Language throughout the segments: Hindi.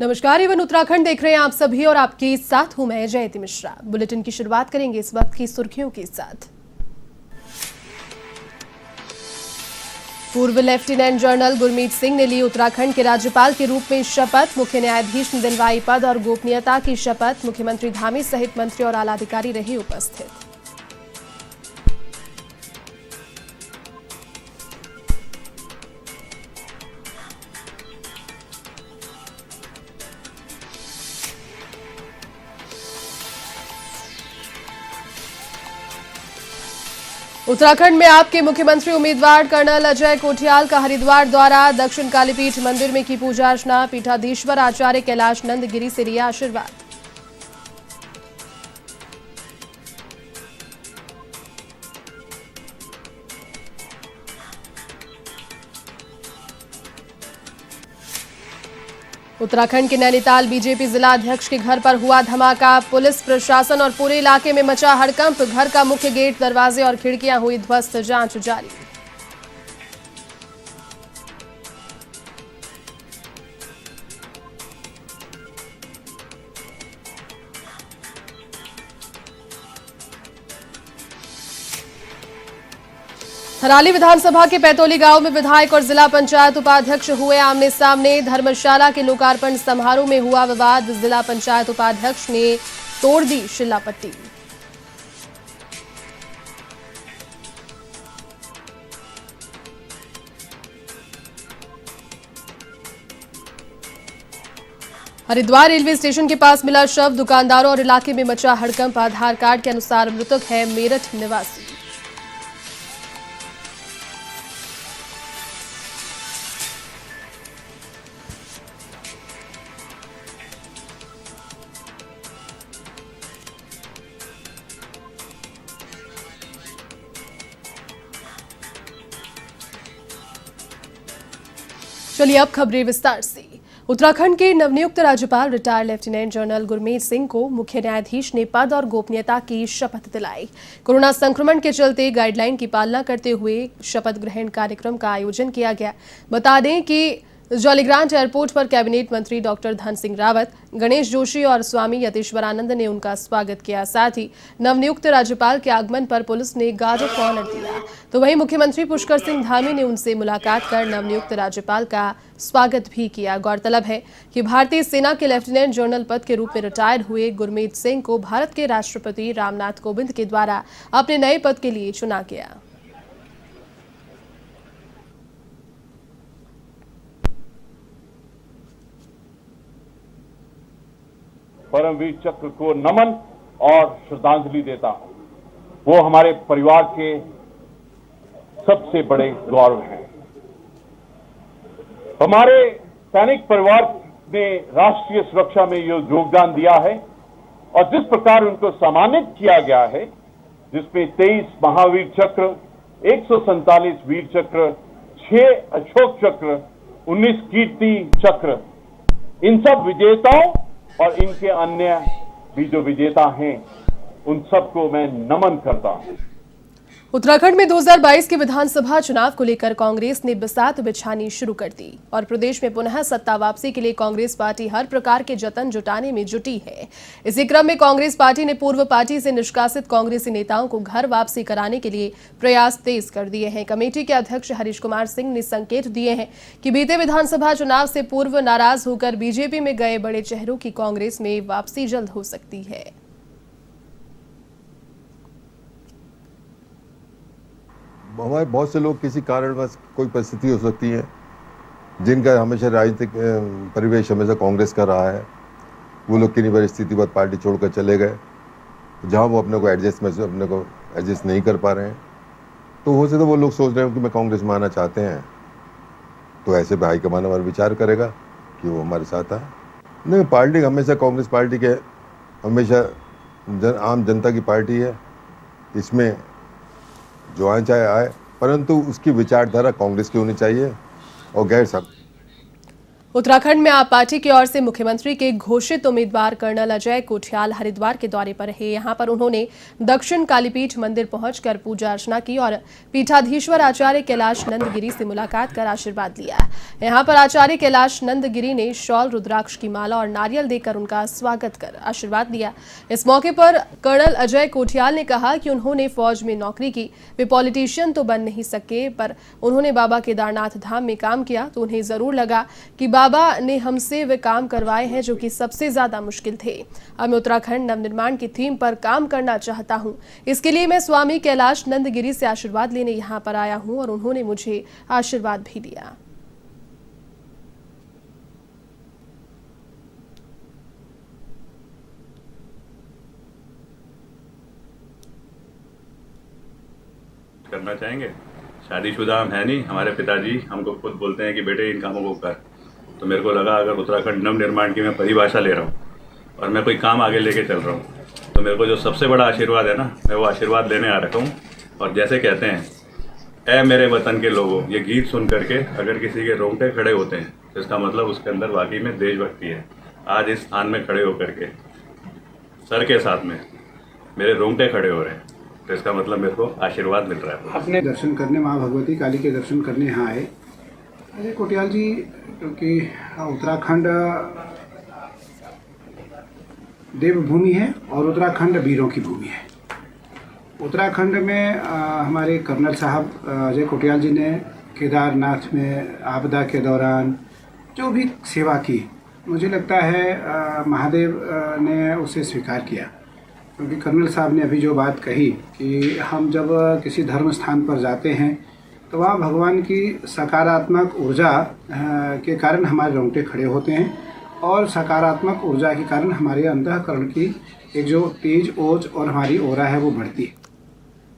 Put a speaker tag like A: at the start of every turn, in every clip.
A: नमस्कार, एवन उत्तराखंड देख रहे हैं आप सभी और आपके साथ हूं मैं जयती मिश्रा। बुलेटिन की शुरुआत करेंगे इस वक्त की सुर्खियों के साथ। पूर्व लेफ्टिनेंट जनरल गुरमीत सिंह ने ली उत्तराखंड के राज्यपाल के रूप में शपथ। मुख्य न्यायाधीश ने दिलवाई पद और गोपनीयता की शपथ। मुख्यमंत्री धामी सहित मंत्री और आला अधिकारी रहे उपस्थित। उत्तराखंड में आपके मुख्यमंत्री उम्मीदवार कर्नल अजय कोठियाल का हरिद्वार द्वारा। दक्षिण कालीपीठ मंदिर में की पूजा अर्चना। पीठाधीश्वर आचार्य कैलाश नंद गिरी से लिया आशीर्वाद। उत्तराखंड के नैनीताल बीजेपी जिला अध्यक्ष के घर पर हुआ धमाका। पुलिस प्रशासन और पूरे इलाके में मचा हड़कंप। घर का मुख्य गेट, दरवाजे और खिड़कियां हुई ध्वस्त। जांच जारी। थराली विधानसभा के पैतोली गांव में विधायक और जिला पंचायत उपाध्यक्ष हुए आमने सामने। धर्मशाला के लोकार्पण समारोह में हुआ विवाद। जिला पंचायत उपाध्यक्ष ने तोड़ दी शिलापट्टी। हरिद्वार रेलवे स्टेशन के पास मिला शव। दुकानदारों और इलाके में मचा हड़कंप। आधार कार्ड के अनुसार मृतक है मेरठ निवासी। चलिए अब खबरें विस्तार से। उत्तराखंड के नवनियुक्त राज्यपाल retired lieutenant general Gurmeet Singh को मुख्य न्यायाधीश ने पद और गोपनीयता की शपथ दिलाई। कोरोना संक्रमण के चलते गाइडलाइन की पालना करते हुए शपथ ग्रहण कार्यक्रम का आयोजन किया गया। बता दें कि जॉलीग्रांट एयरपोर्ट पर कैबिनेट मंत्री डॉक्टर धन सिंह रावत, गणेश जोशी और स्वामी यतीश्वरानंद ने उनका स्वागत किया। साथ ही नवनियुक्त राज्यपाल के आगमन पर पुलिस ने गार्ड ऑफ ऑनर दिया। तो वहीं मुख्यमंत्री पुष्कर सिंह धामी ने उनसे मुलाकात कर नवनियुक्त राज्यपाल का स्वागत भी किया। गौरतलब है कि भारतीय सेना के लेफ्टिनेंट जनरल पद के रूप में रिटायर हुए गुरमीत सिंह को भारत के राष्ट्रपति रामनाथ कोविंद के द्वारा अपने नए पद के लिए चुना गया।
B: परमवीर चक्र को नमन और श्रद्धांजलि देता हूं। वो हमारे परिवार के सबसे बड़े गौरव हैं। हमारे सैनिक परिवार ने राष्ट्रीय सुरक्षा में ये योगदान दिया है और जिस प्रकार उनको सम्मानित किया गया है, जिसमें 23 महावीर चक्र, 147 वीर चक्र, 6 अशोक चक्र, 19 कीर्ति चक्र, इन सब विजेताओं और इनके अन्य भी जो विजेता हैं, उन सबको मैं नमन करता हूं।
A: उत्तराखंड में 2022 के विधानसभा चुनाव को लेकर कांग्रेस ने बिसात बिछानी शुरू कर दी और प्रदेश में पुनः सत्ता वापसी के लिए कांग्रेस पार्टी हर प्रकार के जतन जुटाने में जुटी है। इसी क्रम में कांग्रेस पार्टी ने पूर्व पार्टी से निष्कासित कांग्रेसी नेताओं को घर वापसी कराने के लिए प्रयास तेज कर दिए हैं। कमेटी के अध्यक्ष हरीश कुमार सिंह ने संकेत दिए हैं कि बीते विधानसभा चुनाव से पूर्व नाराज होकर बीजेपी में गए बड़े चेहरों की कांग्रेस में वापसी जल्द हो सकती है।
C: हमारे बहुत से लोग किसी कारणवश कोई परिस्थिति हो सकती है जिनका हमेशा राजनीतिक परिवेश हमेशा कांग्रेस का रहा है, वो लोग किन्हीं परिस्थिति पर पार्टी छोड़कर चले गए जहां वो अपने को एडजस्ट नहीं कर पा रहे हैं। तो हो सकता वो लोग सोच रहे हैं कि मैं कांग्रेस में आना चाहते हैं, तो ऐसे में हाईकमान हमारा विचार करेगा कि वो हमारे साथ आए। नहीं, पार्टी हमेशा कांग्रेस पार्टी के हमेशा आम जनता की पार्टी है। इसमें जो आए चाहे आए, परंतु उसकी विचारधारा कांग्रेस की होनी चाहिए और गैर सब।
A: उत्तराखंड में आप पार्टी की ओर से मुख्यमंत्री के घोषित उम्मीदवार कर्नल अजय कोठियाल हरिद्वार के दौरे पर रहे। यहां पर उन्होंने दक्षिण कालीपीठ मंदिर पहुंचकर पूजा अर्चना की और पीठाधीश्वर आचार्य कैलाश नंदगिरी से मुलाकात कर आशीर्वाद लिया। यहां पर आचार्य कैलाश नंदगिरी ने शॉल, रुद्राक्ष की माला और नारियल देकर उनका स्वागत कर आशीर्वाद दिया। इस मौके पर कर्नल अजय कोठियाल ने कहा कि उन्होंने फौज में नौकरी की, वे पॉलिटिशियन तो बन नहीं सके, पर उन्होंने बाबा केदारनाथ धाम में काम किया तो उन्हें जरूर लगा कि बाबा ने हमसे वे काम करवाए हैं जो कि सबसे ज्यादा मुश्किल थे। अब मैं उत्तराखंड नवनिर्माण की थीम पर काम करना चाहता हूं। इसके लिए मैं स्वामी कैलाश नंदगिरी से आशीर्वाद लेने यहां पर आया हूं और उन्होंने मुझे आशीर्वाद भी दिया।
D: करना चाहेंगे। शादीशुदा हम है नहीं, हमारे पिताजी हमको खुद बोलते हैं कि बेटे इन कामों को कर। तो मेरे को लगा अगर उत्तराखंड नवनिर्माण की मैं परिभाषा ले रहा हूँ और मैं कोई काम आगे लेके चल रहा हूँ तो मेरे को जो सबसे बड़ा आशीर्वाद है ना, मैं वो आशीर्वाद लेने आ रखा हूँ। और जैसे कहते हैं, ऐ मेरे वतन के लोगों, ये गीत सुन करके अगर किसी के रोंगटे खड़े होते हैं तो इसका मतलब उसके अंदर वाकई में देशभक्ति है। आज इस स्थान में खड़े होकर के सर के साथ में मेरे रोंगटे खड़े हो रहे हैं तो इसका मतलब मेरे को आशीर्वाद मिल रहा है।
E: अपने दर्शन करने, माँ भगवती काली के दर्शन करने यहाँ आए अजय कोठियाल जी, क्योंकि उत्तराखंड देवभूमि है और उत्तराखंड वीरों की भूमि है। उत्तराखंड में हमारे कर्नल साहब अजय कोठियाल जी ने केदारनाथ में आपदा के दौरान जो भी सेवा की, मुझे लगता है महादेव ने उसे स्वीकार किया। क्योंकि कर्नल साहब ने अभी जो बात कही कि हम जब किसी धर्म स्थान पर जाते हैं तो वहाँ भगवान की सकारात्मक ऊर्जा के कारण हमारे रोंगटे खड़े होते हैं और सकारात्मक ऊर्जा के कारण हमारे अंतःकरण की एक जो तेज ओज और हमारी ओरा है वो बढ़ती है।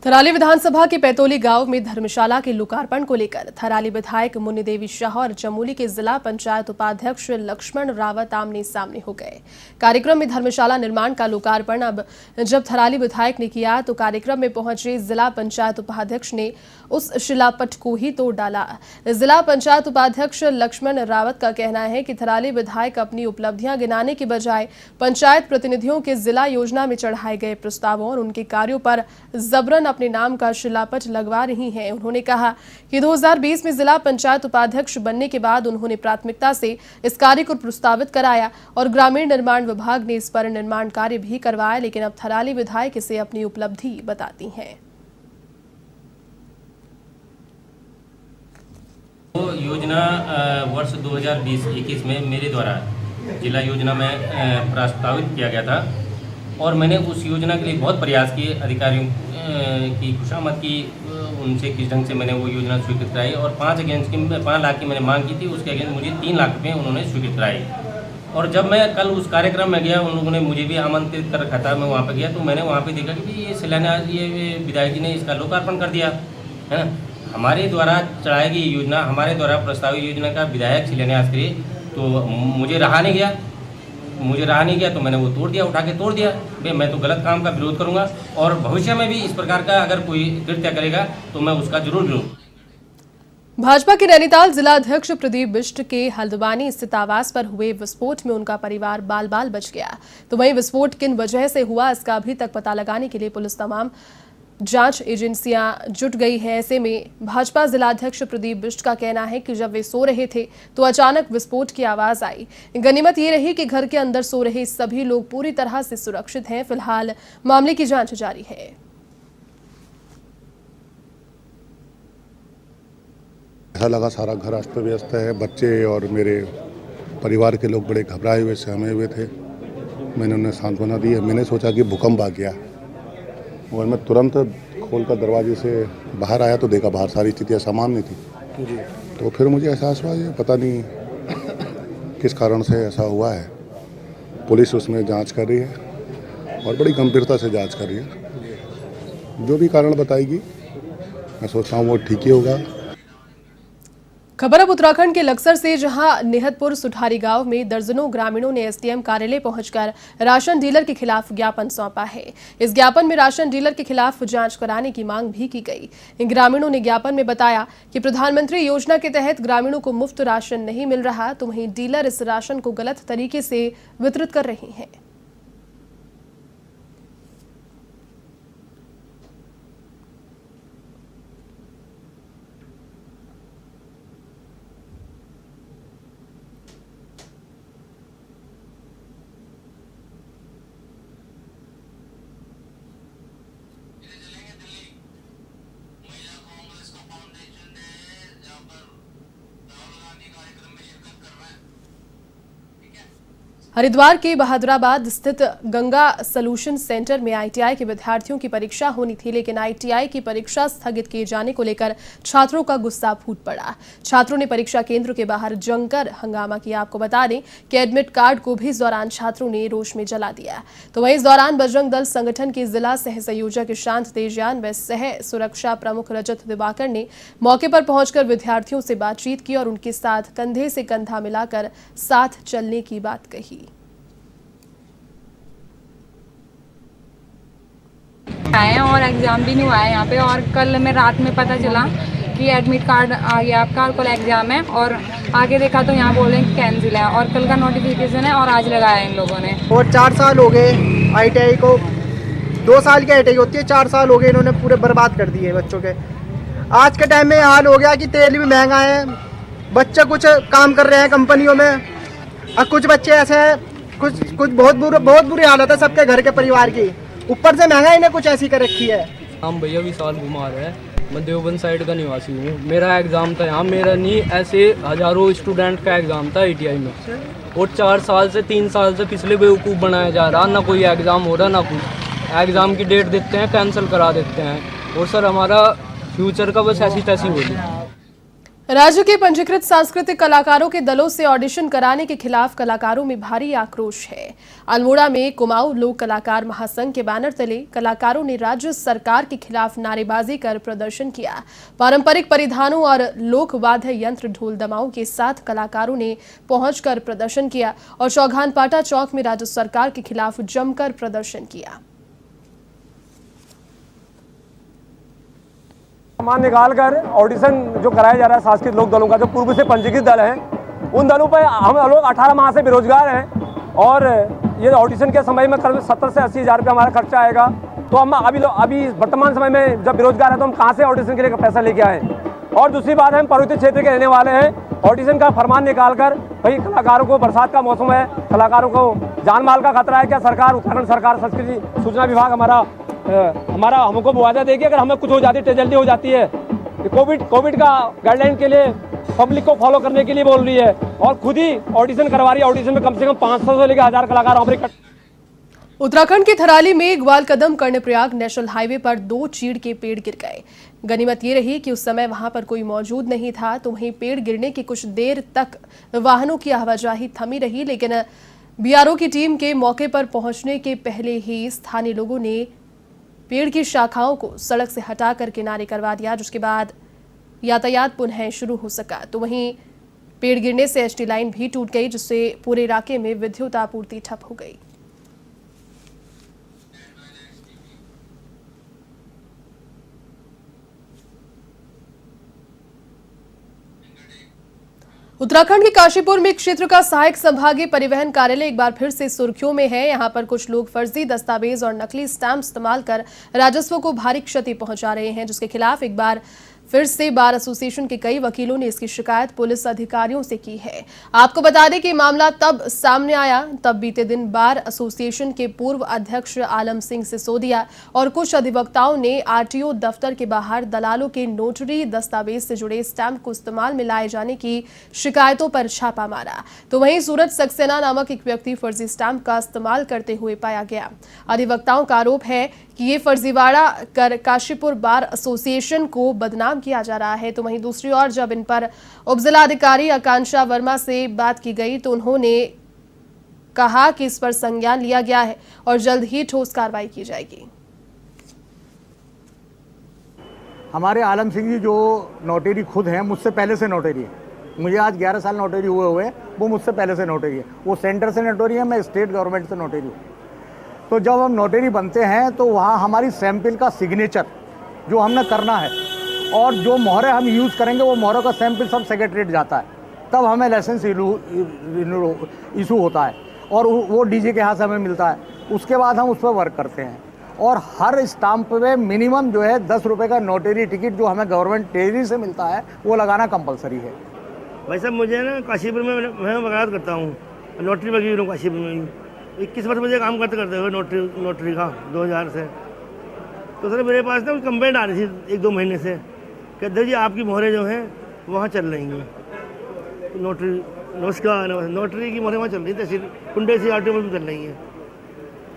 A: थराली विधानसभा के पैतोली गांव में धर्मशाला के लोकार्पण को लेकर थराली विधायक मुन्नी देवी शाह और चमोली के जिला पंचायत उपाध्यक्ष लक्ष्मण रावत आमने सामने हो गए। कार्यक्रम में धर्मशाला निर्माण का लोकार्पण अब जब थराली विधायक ने किया तो कार्यक्रम में पहुंचे जिला पंचायत उपाध्यक्ष ने उस शिलापट को ही तोड़ डाला। जिला पंचायत उपाध्यक्ष लक्ष्मण रावत का कहना है कि थराली विधायक अपनी उपलब्धियां गिनाने के बजाय पंचायत प्रतिनिधियों के जिला योजना में चढ़ाए गए प्रस्तावों और उनके कार्यों पर जबरन अपने नाम का शिलापट लगवा रही हैं। उन्होंने कहा कि 2020 में जिला पंचायत उपाध्यक्ष बनने के बाद उन्होंने प्राथमिकता से इस कार्य को प्रस्तावित कराया और ग्रामीण निर्माण विभाग ने इस पर निर्माण कार्य भी करवाया, लेकिन अब थराली विधायक इसे अपनी उपलब्धि बताती हैं।
F: वो योजना वर्ष 2020-21 में मेरे द्वारा जिला योजना में प्रस्तावित किया गया था और मैंने उस योजना के लिए बहुत प्रयास किए, अधिकारियों की खुशामद की, उनसे किस ढंग से मैंने वो योजना स्वीकृत कराई और 5 लाख की मैंने मांग की थी, उसके अगेंस्ट मुझे 3 लाख रुपये उन्होंने स्वीकृत कराई। और जब मैं कल उस कार्यक्रम में गया, उन लोगों ने मुझे भी आमंत्रित कर रखा था, मैं वहाँ पर गया तो मैंने वहाँ पे देखा कि ये शिलान्यास, ये विधायक जी ने इसका लोकार्पण कर दिया है ना। हमारे द्वारा चलाई गई योजना, हमारे द्वारा प्रस्तावित योजना का विधायक शिलान्यास करे तो मुझे रहा नहीं गया तो मैंने वो तोड़ दिया, उठा के तोड़ दिया। भाई मैं तो गलत काम का विरोध करूंगा और भविष्य में भी इस प्रकार का अगर कोई कृत्य करेगा तो मैं उसका जरूर विरोध।
A: भाजपा के नैनीताल जिला अध्यक्ष प्रदीप बिष्ट के हल्द्वानी स्थित आवास पर हुए विस्फोट में उनका परिवार बाल बाल बच गया। तो वहीं विस्फोट किन वजह से हुआ, इसका अभी तक पता लगाने के लिए पुलिस तमाम जांच एजेंसियां जुट गई हैं। ऐसे में भाजपा जिलाध्यक्ष प्रदीप बिष्ट का कहना है कि जब वे सो रहे थे तो अचानक विस्फोट की आवाज आई। गनीमत ये रही कि घर के अंदर सो रहे सभी लोग पूरी तरह से सुरक्षित हैं। फिलहाल मामले की जांच जारी है।
G: ऐसा लगा सारा घर अस्त व्यस्त है, बच्चे और मेरे परिवार के लोग बड़े घबराए हुए, सहमे हुए थे। मैंने उन्हें सांत्वना दी। मैंने सोचा कि भूकंप आ गया और मैं तुरंत खोलकर दरवाजे से बाहर आया तो देखा बाहर सारी स्थितियाँ सामान्य थी जी। तो फिर मुझे एहसास हुआ ये पता नहीं किस कारण से ऐसा हुआ है। पुलिस उसमें जांच कर रही है और बड़ी गंभीरता से जांच कर रही है। जो भी कारण बताएगी मैं सोचता हूँ वो ठीक ही होगा।
A: खबर अब उत्तराखंड के लक्सर से, जहां निहतपुर सुठारी गांव में दर्जनों ग्रामीणों ने एसडीएम कार्यालय पहुंचकर राशन डीलर के खिलाफ ज्ञापन सौंपा है। इस ज्ञापन में राशन डीलर के खिलाफ जांच कराने की मांग भी की गई। इन ग्रामीणों ने ज्ञापन में बताया कि प्रधानमंत्री योजना के तहत ग्रामीणों को मुफ्त राशन नहीं मिल रहा, तो वहीं डीलर इस राशन को गलत तरीके से वितरित कर रहे हैं। हरिद्वार के बहादुराबाद स्थित गंगा सॉल्यूशन सेंटर में आईटीआई के विद्यार्थियों की परीक्षा होनी थी, लेकिन आईटीआई की परीक्षा स्थगित किए जाने को लेकर छात्रों का गुस्सा फूट पड़ा। छात्रों ने परीक्षा केंद्र के बाहर जमकर हंगामा किया। आपको बता दें कि एडमिट कार्ड को भी इस दौरान छात्रों ने रोष में जला दिया। तो वहीं इस दौरान बजरंग दल संगठन के जिला सह संयोजक शांत तेजयान व सह सुरक्षा प्रमुख रजत दिवाकर ने मौके पर पहुंचकर विद्यार्थियों से बातचीत की और उनके साथ कंधे से कंधा मिलाकर साथ चलने की बात कही।
H: आए और एग्ज़ाम भी नहीं हुआ है यहाँ पे, और कल में रात में पता चला कि एडमिट कार्ड आ गया आपका और कल एग्ज़ाम है, और आगे देखा तो यहाँ बोल रहे हैं कि कैंसिल है, और कल का नोटिफिकेशन है और आज लगाया है इन लोगों ने।
I: और 4 साल हो गए आईटीआई को, 2 साल की आईटीआई होती है, 4 साल हो गए इन्होंने पूरे बर्बाद कर दिए बच्चों के। आज के टाइम में हाल हो गया कि तेल भी महंगा है, बच्चे कुछ काम कर रहे हैं कंपनियों में, और कुछ बच्चे ऐसे हैं, कुछ बहुत बुरी हालत है सबके घर के परिवार की, ऊपर से महंगाई ने कुछ ऐसी कर रखी है।
J: हम भैया विशाल कुमार है, मैं देवबंद साइड का निवासी हूँ। मेरा एग्ज़ाम था यहाँ, मेरा नहीं ऐसे हज़ारों स्टूडेंट का एग्ज़ाम था आईटीआई में, और 4 साल से 3 साल से पिछले बेवकूफ़ बनाया जा रहा, ना कोई एग्ज़ाम हो रहा ना कुछ। एग्ज़ाम की डेट देते हैं, कैंसिल करा देते हैं, और सर हमारा फ्यूचर का बस ऐसी तैसी हो रही।
A: राज्य के पंजीकृत सांस्कृतिक कलाकारों के दलों से ऑडिशन कराने के खिलाफ कलाकारों में भारी आक्रोश है। अल्मोड़ा में कुमाऊं लोक कलाकार महासंघ के बैनर तले कलाकारों ने राज्य सरकार के खिलाफ नारेबाजी कर प्रदर्शन किया। पारंपरिक परिधानों और लोक वाद्य यंत्र ढोल दमाओं के साथ कलाकारों ने पहुंचकर प्रदर्शन किया और चौघानपाटा चौक में राज्य सरकार के खिलाफ जमकर प्रदर्शन किया।
K: सामान निकाल कर ऑडिशन जो कराया जा रहा है सांस्कृतिक लोक दलों का, जो पूर्व से पंजीकृत दल हैं, उन दलों पर हम लोग 18 माह से बेरोजगार हैं, और ये ऑडिशन के समय में करीब 70 से 80 हज़ार रुपये हमारा खर्चा आएगा। तो हम अभी वर्तमान समय में जब बेरोजगार है तो हम कहाँ से ऑडिशन के लिए पैसा लेके आए। और दूसरी बात है, हम पर्वतीय क्षेत्र के रहने वाले हैं, ऑडिशन का फरमान निकाल कर भाई कलाकारों को, बरसात का मौसम है, कलाकारों को जान माल का खतरा है, क्या सरकार, उत्तराखंड सरकार, संस्कृति सूचना विभाग हमारा हमको मुआवजा देगी अगर हमें कुछ हो जाती है, ट्रेजेडी हो जाती है। कोविड का गाइडलाइन के लिए पब्लिक को फॉलो करने के लिए बोल रही है, और खुद ही ऑडिशन करवा रही है। ऑडिशन में कम से कम 500 से लेकर 1000 कलाकार हमारे।
A: उत्तराखंड के थराली में ग्वालकदम कर्णप्रयाग नेशनल हाईवे पर 2 चीड़ के पेड़ गिर गए। गनीमत ये रही कि उस समय वहां पर कोई मौजूद नहीं था, तो वहीं पेड़ गिरने की कुछ देर तक वाहनों की आवाजाही थमी रही, लेकिन बीआरओ की टीम के मौके पर पहुंचने के पहले ही स्थानीय लोगों ने पेड़ की शाखाओं को सड़क से हटाकर किनारे करवा दिया, जिसके बाद यातायात पुनः शुरू हो सका। तो वहीं पेड़ गिरने से एसटी लाइन भी टूट गई, जिससे पूरे इलाके में विद्युत आपूर्ति ठप हो गई। उत्तराखंड के काशीपुर में क्षेत्र का सहायक संभागीय परिवहन कार्यालय एक बार फिर से सुर्खियों में है। यहां पर कुछ लोग फर्जी दस्तावेज और नकली स्टैंप इस्तेमाल कर राजस्व को भारी क्षति पहुंचा रहे हैं, जिसके खिलाफ एक बार फिर से बार एसोसिएशन के कई वकीलों ने इसकी शिकायत पुलिस अधिकारियों से की है। आपको बता दें कि मामला तब सामने आया तब बीते दिन बार एसोसिएशन के पूर्व अध्यक्ष आलम सिंह सिसोदिया और कुछ अधिवक्ताओं ने आरटीओ दफ्तर के बाहर दलालों के नोटरी दस्तावेज से जुड़े स्टैंप को इस्तेमाल में लाए जाने की शिकायतों पर छापा मारा। तो वहीं सूरज सक्सेना नामक एक व्यक्ति फर्जी स्टैंप का इस्तेमाल करते हुए पाया गया। अधिवक्ताओं का आरोप है कि ये फर्जीवाड़ा कर काशीपुर बार एसोसिएशन को बदनाम किया जा रहा है। तो वहीं दूसरी ओर जब इन पर उपजिलाधिकारी आकांक्षा वर्मा से बात की गई तो उन्होंने कहा कि इस पर संज्ञान लिया गया है और जल्द ही ठोस कार्रवाई की जाएगी।
I: हमारे आलम सिंह जी जो नोटरी खुद हैं, मुझसे पहले से नोटरी है,
L: मुझे आज 11 साल नोटरी हुए वो मुझसे पहले से नोटरी है, वो सेंटर से नोटरी है, मैं स्टेट गवर्नमेंट से नोटरी हूँ। तो जब हम नोटरी बनते हैं तो वहाँ हमारी सैंपल का सिग्नेचर जो हमने करना है और जो मोहरें हम यूज़ करेंगे वो मोहरों का सैंपल सब सेक्रेटरीट जाता है, तब हमें लाइसेंस इशू होता है और वो डीजी के यहाँ से हमें मिलता है। उसके बाद हम उस पर वर्क करते हैं और हर स्टाम्प पे मिनिमम जो है 10 रुपये का नोटरी टिकट जो हमें गवर्नमेंट ट्रेजरी से मिलता है वो लगाना कंपलसरी है।
M: भाई साहब मुझे ना काशीपुर में मैं वकालत करता हूँ, नोटरी वकील हूँ काशीपुर में। 21 वर्ष मुझे काम करते हुए नोटरी का 2000 से। तो सर मेरे पास ना कंप्लेंट आ रही थी 1-2 महीने से कि अध्यक्ष जी आपकी मोहरें जो हैं वहाँ चल रही हैं, नोटरी नमस्कार नोटरी की मोहरें वहाँ चल रही थी, कुंडे से आरटीओ में भी चल रही हैं।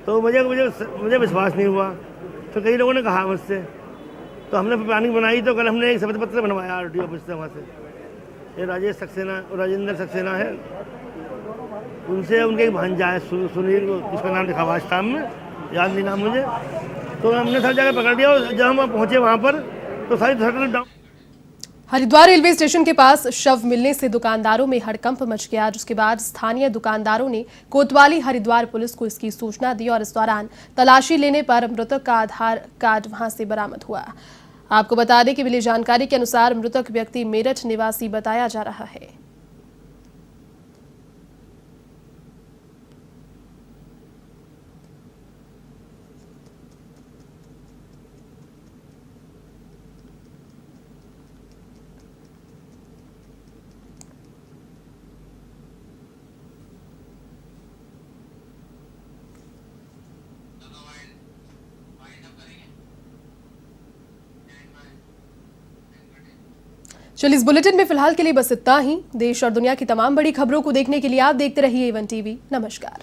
M: तो मुझे विश्वास नहीं हुआ, तो कई लोगों ने कहा मुझसे, तो हमने प्लानिंग बनाई। तो कल हमने एक शपथ पत्र बनवाया आरटीओ ऑफिस से, वहाँ से ये राजेंद्र सक्सेना है, उनसे उनके एक भांजा है सुनील, उसका नाम लिखा हुआ स्टाम्प में, याद नहीं नाम मुझे। तो हमने सब जगह पकड़ लिया और जब हम पहुँचे वहाँ पर तो सारी shutter down.
A: Haridwar railway station के पास शव मिलने से दुकानदारों में हड़कंप मच गया, जिसके बाद स्थानीय दुकानदारों ने कोतवाली हरिद्वार पुलिस को इसकी सूचना दी और इस दौरान तलाशी लेने पर मृतक का आधार कार्ड वहां से बरामद हुआ। आपको बता दें कि मिली जानकारी के अनुसार मृतक व्यक्ति मेरठ निवासी बताया जा रहा है। चलिए, इस बुलेटिन में फिलहाल के लिए बस इतना ही। देश और दुनिया की तमाम बड़ी खबरों को देखने के लिए आप देखते रहिए A1 TV। नमस्कार।